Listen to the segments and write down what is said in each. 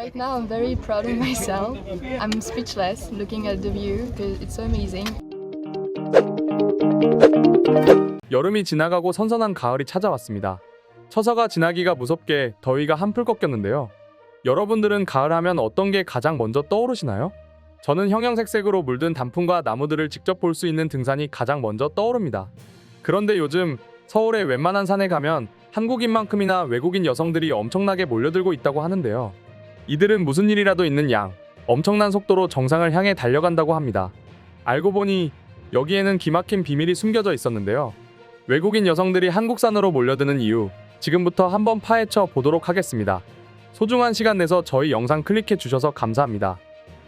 Right now, I'm very proud of myself. I'm speechless looking at the view because it's so amazing. 여름이 지나가고 선선한 가을이 찾아왔습니다. 처서가 지나기가 무섭게 더위가 한풀 꺾였는데요. 여러분들은 가을 하면 어떤 게 가장 먼저 떠오르시나요? 저는 형형색색으로 물든 단풍과 나무들을 직접 볼 수 있는 등산이 가장 먼저 떠오릅니다. 그런데 요즘 서울의 웬만한 산에 가면 한국인만큼이나 외국인 여성들이 엄청나게 몰려들고 있다고 하는데요. 이들은 무슨 일이라도 있는 양 엄청난 속도로 정상을 향해 달려간다고 합니다. 알고 보니 여기에는 기막힌 비밀이 숨겨져 있었는데요. 외국인 여성들이 한국산으로 몰려드는 이유, 지금부터 한번 파헤쳐 보도록 하겠습니다. 소중한 시간 내서 저희 영상 클릭해 주셔서 감사합니다.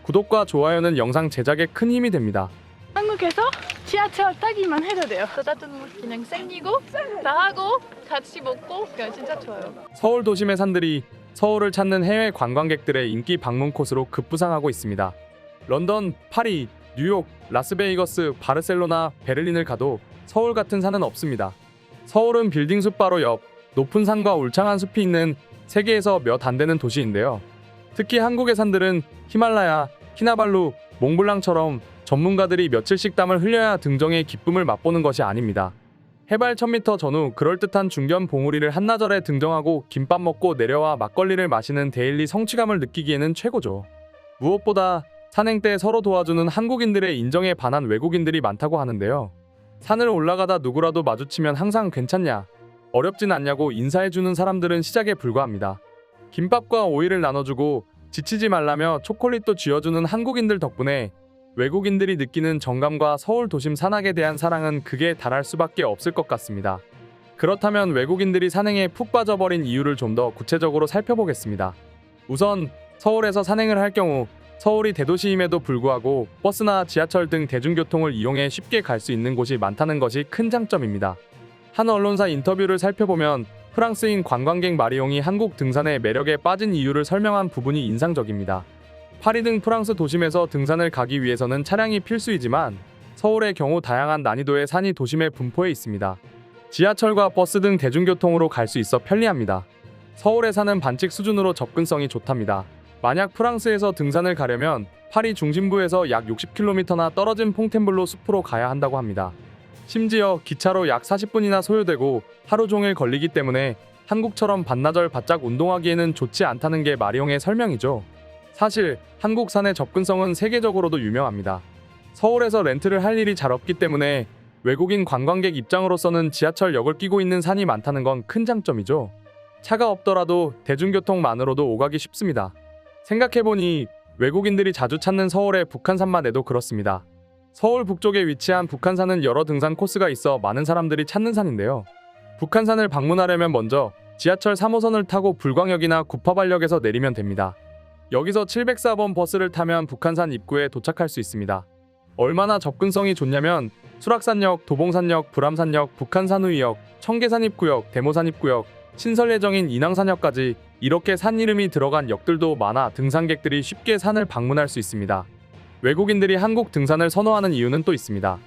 구독과 좋아요는 영상 제작에 큰 힘이 됩니다. 한국에서 지하철 타기만 해도 돼요. 따뜻한 물 그냥 생기고 다 하고 같이 먹고 그냥 진짜 좋아요. 서울 도심의 산들이 서울을 찾는 해외 관광객들의 인기 방문 코스로 급부상하고 있습니다. 런던, 파리, 뉴욕, 라스베이거스, 바르셀로나, 베를린을 가도 서울 같은 산은 없습니다. 서울은 빌딩 숲 바로 옆 높은 산과 울창한 숲이 있는 세계에서 몇 안 되는 도시인데요. 특히 한국의 산들은 히말라야, 키나발루, 몽블랑처럼 전문가들이 며칠씩 땀을 흘려야 등정의 기쁨을 맛보는 것이 아닙니다. 해발 1000m 전후 그럴듯한 중견 봉우리를 한나절에 등정하고 김밥 먹고 내려와 막걸리를 마시는 데일리 성취감을 느끼기에는 최고죠. 무엇보다 산행 때 서로 도와주는 한국인들의 인정에 반한 외국인들이 많다고 하는데요. 산을 올라가다 누구라도 마주치면 항상 괜찮냐, 어렵진 않냐고 인사해주는 사람들은 시작에 불과합니다. 김밥과 오이를 나눠주고 지치지 말라며 초콜릿도 쥐어주는 한국인들 덕분에 외국인들이 느끼는 정감과 서울 도심 산악에 대한 사랑은 극에 달할 수밖에 없을 것 같습니다. 그렇다면 외국인들이 산행에 푹 빠져버린 이유를 좀 더 구체적으로 살펴보겠습니다. 우선 서울에서 산행을 할 경우 서울이 대도시임에도 불구하고 버스나 지하철 등 대중교통을 이용해 쉽게 갈 수 있는 곳이 많다는 것이 큰 장점입니다. 한 언론사 인터뷰를 살펴보면 프랑스인 관광객 마리옹이 한국 등산의 매력에 빠진 이유를 설명한 부분이 인상적입니다. 파리 등 프랑스 도심에서 등산을 가기 위해서는 차량이 필수이지만 서울의 경우 다양한 난이도의 산이 도심에 분포해 있습니다. 지하철과 버스 등 대중교통으로 갈 수 있어 편리합니다. 서울의 산은 반칙 수준으로 접근성이 좋답니다. 만약 프랑스에서 등산을 가려면 파리 중심부에서 약 60km나 떨어진 퐁텐블로 숲으로 가야 한다고 합니다. 심지어 기차로 약 40분이나 소요되고 하루 종일 걸리기 때문에 한국처럼 반나절 바짝 운동하기에는 좋지 않다는 게 마리옹의 설명이죠. 사실 한국 산의 접근성은 세계적으로도 유명합니다. 서울에서 렌트를 할 일이 잘 없기 때문에 외국인 관광객 입장으로서는 지하철역을 끼고 있는 산이 많다는 건 큰 장점이죠. 차가 없더라도 대중교통만으로도 오가기 쉽습니다. 생각해보니 외국인들이 자주 찾는 서울의 북한산만 해도 그렇습니다. 서울 북쪽에 위치한 북한산은 여러 등산 코스가 있어 많은 사람들이 찾는 산인데요. 북한산을 방문하려면 먼저 지하철 3호선을 타고 불광역이나 구파발역에서 내리면 됩니다. 여기서 704번 버스를 타면 북한산 입구에 도착할 수 있습니다. 얼마나 접근성이 좋냐면 수락산역, 도봉산역, 불암산역, 북한산우이역, 청계산입구역, 대모산입구역, 신설 예정인 인왕산역까지 이렇게 산 이름이 들어간 역들도 많아 등산객들이 쉽게 산을 방문할 수 있습니다. 외국인들이 한국 등산을 선호하는 이유는 또 있습니다.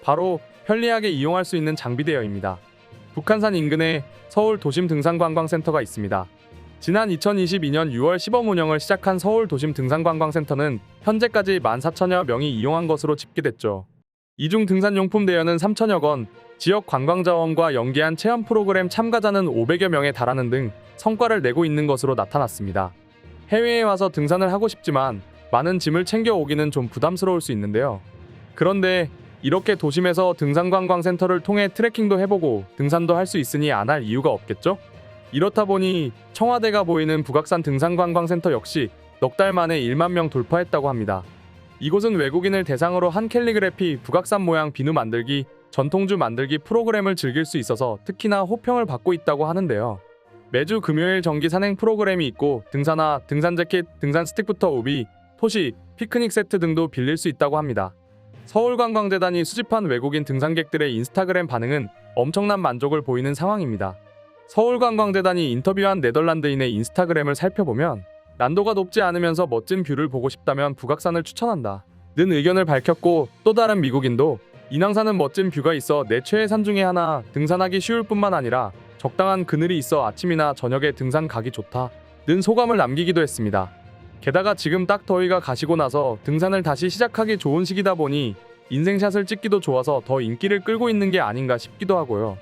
바로 편리하게 이용할 수 있는 장비대여입니다. 북한산 인근에 서울 도심 등산관광센터가 있습니다. 지난 2022년 6월 시범 운영을 시작한 서울 도심 등산관광센터는 현재까지 14,000여 명이 이용한 것으로 집계됐죠. 이중 등산용품 대여는 3천여 건, 지역 관광자원과 연계한 체험 프로그램 참가자는 500여 명에 달하는 등 성과를 내고 있는 것으로 나타났습니다. 해외에 와서 등산을 하고 싶지만 많은 짐을 챙겨오기는 좀 부담스러울 수 있는데요. 그런데 이렇게 도심에서 등산관광센터를 통해 트레킹도 해보고 등산도 할 수 있으니 안 할 이유가 없겠죠? 이렇다 보니 청와대가 보이는 북악산 등산관광센터 역시 넉 달 만에 1만 명 돌파했다고 합니다. 이곳은 외국인을 대상으로 한 캘리그래피, 북악산 모양 비누 만들기, 전통주 만들기 프로그램을 즐길 수 있어서 특히나 호평을 받고 있다고 하는데요. 매주 금요일 정기 산행 프로그램이 있고 등산화, 등산 재킷, 등산 스틱부터 우비, 토시, 피크닉 세트 등도 빌릴 수 있다고 합니다. 서울관광재단이 수집한 외국인 등산객들의 인스타그램 반응은 엄청난 만족을 보이는 상황입니다. 서울관광재단이 인터뷰한 네덜란드인의 인스타그램을 살펴보면 난도가 높지 않으면서 멋진 뷰를 보고 싶다면 북악산을 추천한다 는 의견을 밝혔고, 또 다른 미국인도 인왕산은 멋진 뷰가 있어 내 최애 산 중에 하나, 등산하기 쉬울 뿐만 아니라 적당한 그늘이 있어 아침이나 저녁에 등산 가기 좋다 는 소감을 남기기도 했습니다. 게다가 지금 딱 더위가 가시고 나서 등산을 다시 시작하기 좋은 시기다 보니 인생샷을 찍기도 좋아서 더 인기를 끌고 있는 게 아닌가 싶기도 하고요.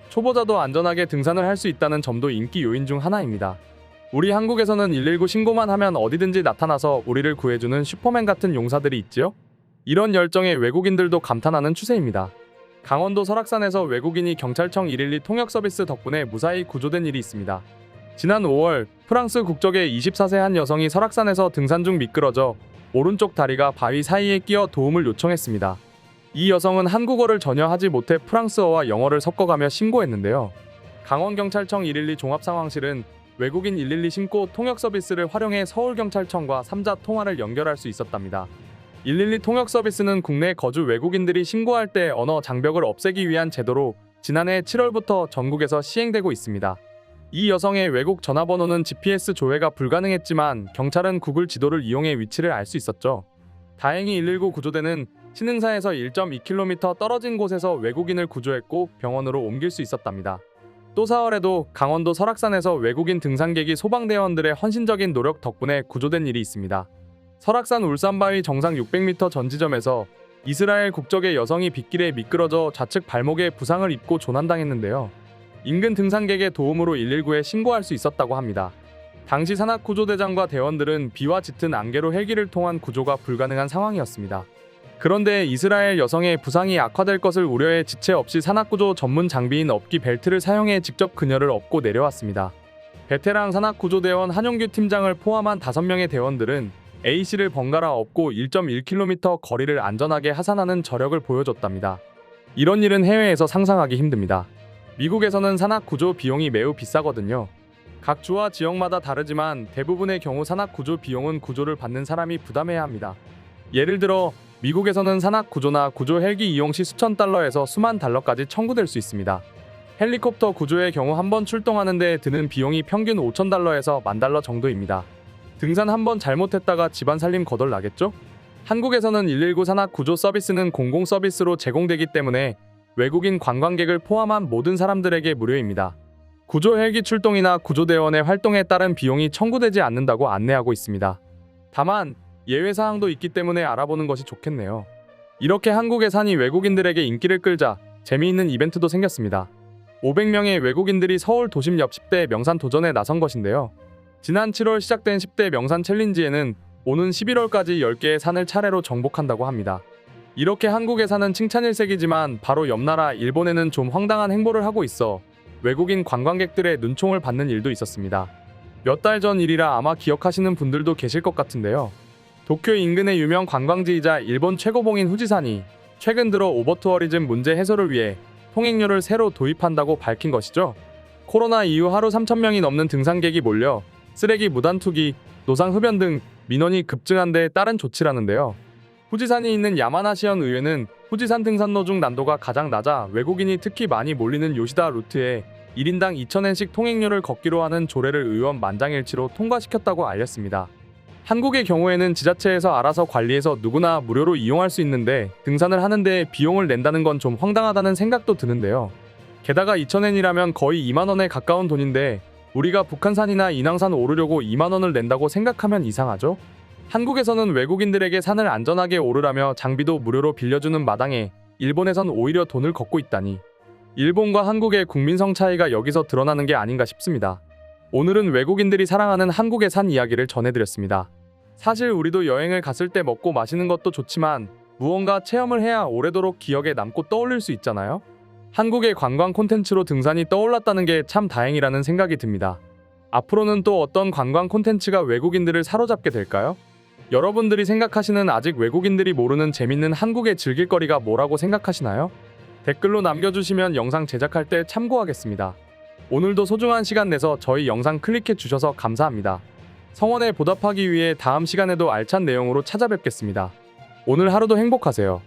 초보자도 안전하게 등산을 할 수 있다는 점도 인기 요인 중 하나입니다. 우리 한국에서는 119 신고만 하면 어디든지 나타나서 우리를 구해주는 슈퍼맨 같은 용사들이 있지요? 이런 열정에 외국인들도 감탄하는 추세입니다. 강원도 설악산에서 외국인이 경찰청 112 통역 서비스 덕분에 무사히 구조된 일이 있습니다. 지난 5월 프랑스 국적의 24세 한 여성이 설악산에서 등산 중 미끄러져 오른쪽 다리가 바위 사이에 끼어 도움을 요청했습니다. 이 여성은 한국어를 전혀 하지 못해 프랑스어와 영어를 섞어가며 신고했는데요. 강원경찰청 112 종합상황실은 외국인 112 신고 통역 서비스를 활용해 서울경찰청과 3자 통화를 연결할 수 있었답니다. 112 통역 서비스는 국내 거주 외국인들이 신고할 때 언어 장벽을 없애기 위한 제도로 지난해 7월부터 전국에서 시행되고 있습니다. 이 여성의 외국 전화번호는 GPS 조회가 불가능했지만 경찰은 구글 지도를 이용해 위치를 알 수 있었죠. 다행히 119 구조대는 신흥사에서 1.2km 떨어진 곳에서 외국인을 구조했고 병원으로 옮길 수 있었답니다. 또 4월에도 강원도 설악산에서 외국인 등산객이 소방대원들의 헌신적인 노력 덕분에 구조된 일이 있습니다. 설악산 울산바위 정상 600m 전 지점에서 이스라엘 국적의 여성이 빗길에 미끄러져 좌측 발목에 부상을 입고 조난당했는데요. 인근 등산객의 도움으로 119에 신고할 수 있었다고 합니다. 당시 산악구조대장과 대원들은 비와 짙은 안개로 헬기를 통한 구조가 불가능한 상황이었습니다. 그런데 이스라엘 여성의 부상이 악화될 것을 우려해 지체 없이 산악구조 전문 장비인 업기 벨트를 사용해 직접 그녀를 업고 내려왔습니다. 베테랑 산악구조대원 한용규 팀장을 포함한 5명의 대원들은 A씨를 번갈아 업고 1.1km 거리를 안전하게 하산하는 저력을 보여줬답니다. 이런 일은 해외에서 상상하기 힘듭니다. 미국에서는 산악구조 비용이 매우 비싸거든요. 각 주와 지역마다 다르지만 대부분의 경우 산악구조 비용은 구조를 받는 사람이 부담해야 합니다. 예를 들어 미국에서는 산악구조나 구조 헬기 이용 시 수천 달러에서 수만 달러까지 청구될 수 있습니다. 헬리콥터 구조의 경우 한 번 출동하는 데 드는 비용이 평균 5,000달러에서 10,000달러 정도입니다. 등산 한 번 잘못했다가 집안 살림 거덜나겠죠? 한국에서는 119 산악구조 서비스는 공공 서비스로 제공되기 때문에 외국인 관광객을 포함한 모든 사람들에게 무료입니다. 구조 헬기 출동이나 구조대원의 활동에 따른 비용이 청구되지 않는다고 안내하고 있습니다. 다만 예외 사항도 있기 때문에 알아보는 것이 좋겠네요. 이렇게 한국의 산이 외국인들에게 인기를 끌자 재미있는 이벤트도 생겼습니다. 500명의 외국인들이 서울 도심 옆 10대 명산 도전에 나선 것인데요. 지난 7월 시작된 10대 명산 챌린지에는 오는 11월까지 10개의 산을 차례로 정복한다고 합니다. 이렇게 한국의 산은 칭찬 일색이지만 바로 옆 나라 일본에는 좀 황당한 행보를 하고 있어 외국인 관광객들의 눈총을 받는 일도 있었습니다. 몇 달 전 일이라 아마 기억하시는 분들도 계실 것 같은데요. 도쿄 인근의 유명 관광지이자 일본 최고봉인 후지산이 최근 들어 오버투어리즘 문제 해소를 위해 통행료를 새로 도입한다고 밝힌 것이죠. 코로나 이후 하루 3,000명이 넘는 등산객이 몰려 쓰레기 무단 투기, 노상 흡연 등 민원이 급증한 데 따른 조치라는데요. 후지산이 있는 야마나시현 의회는 후지산 등산로 중 난도가 가장 낮아 외국인이 특히 많이 몰리는 요시다 루트에 1인당 2,000엔씩 통행료를 걷기로 하는 조례를 의원 만장일치로 통과시켰다고 알렸습니다. 한국의 경우에는 지자체에서 알아서 관리해서 누구나 무료로 이용할 수 있는데 등산을 하는데 비용을 낸다는 건 좀 황당하다는 생각도 드는데요. 게다가 2,000엔이라면 거의 2만 원에 가까운 돈인데 우리가 북한산이나 인왕산 오르려고 2만 원을 낸다고 생각하면 이상하죠? 한국에서는 외국인들에게 산을 안전하게 오르라며 장비도 무료로 빌려주는 마당에 일본에선 오히려 돈을 걷고 있다니. 일본과 한국의 국민성 차이가 여기서 드러나는 게 아닌가 싶습니다. 오늘은 외국인들이 사랑하는 한국의 산 이야기를 전해드렸습니다. 사실 우리도 여행을 갔을 때 먹고 마시는 것도 좋지만 무언가 체험을 해야 오래도록 기억에 남고 떠올릴 수 있잖아요? 한국의 관광 콘텐츠로 등산이 떠올랐다는 게 참 다행이라는 생각이 듭니다. 앞으로는 또 어떤 관광 콘텐츠가 외국인들을 사로잡게 될까요? 여러분들이 생각하시는 아직 외국인들이 모르는 재밌는 한국의 즐길거리가 뭐라고 생각하시나요? 댓글로 남겨주시면 영상 제작할 때 참고하겠습니다. 오늘도 소중한 시간 내서 저희 영상 클릭해 주셔서 감사합니다. 성원에 보답하기 위해 다음 시간에도 알찬 내용으로 찾아뵙겠습니다. 오늘 하루도 행복하세요.